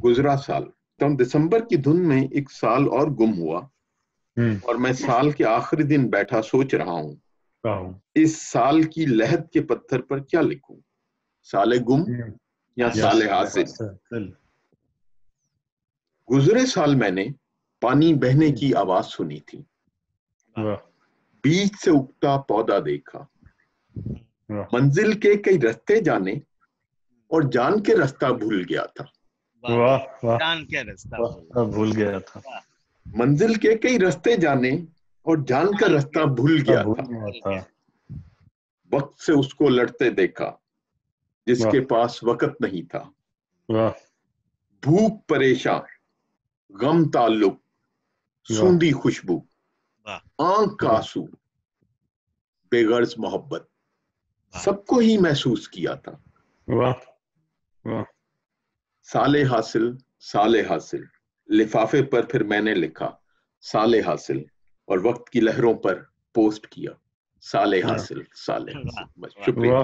गुजरा साल। तो दिसंबर की धुन में एक साल और गुम हुआ, और मैं साल के आखिरी दिन बैठा सोच रहा हूँ इस साल की लहद के पत्थर पर क्या लिखूं, साले गुम या साले हासिल। गुजरे साल मैंने पानी बहने की आवाज सुनी थी, बीज से उगता पौधा देखा, मंजिल के कई रास्ते जाने और जान के रास्ता भूल गया था। जान के रास्ता भूल गया था। मंजिल के कई रास्ते जाने और जान का रास्ता भूल गया था। वक्त से उसको लड़ते देखा जिसके पास वक्त नहीं था। भूख परेशान, गम ताल्लुक, सूंधी खुशबू, आंख का आंसू, बेगर्ज मोहब्बत, सबको ही महसूस किया था। साले हासिल लिफाफे पर फिर मैंने लिखा साले हासिल, और वक्त की लहरों पर पोस्ट किया साले हासिल। बस शुक्रिया।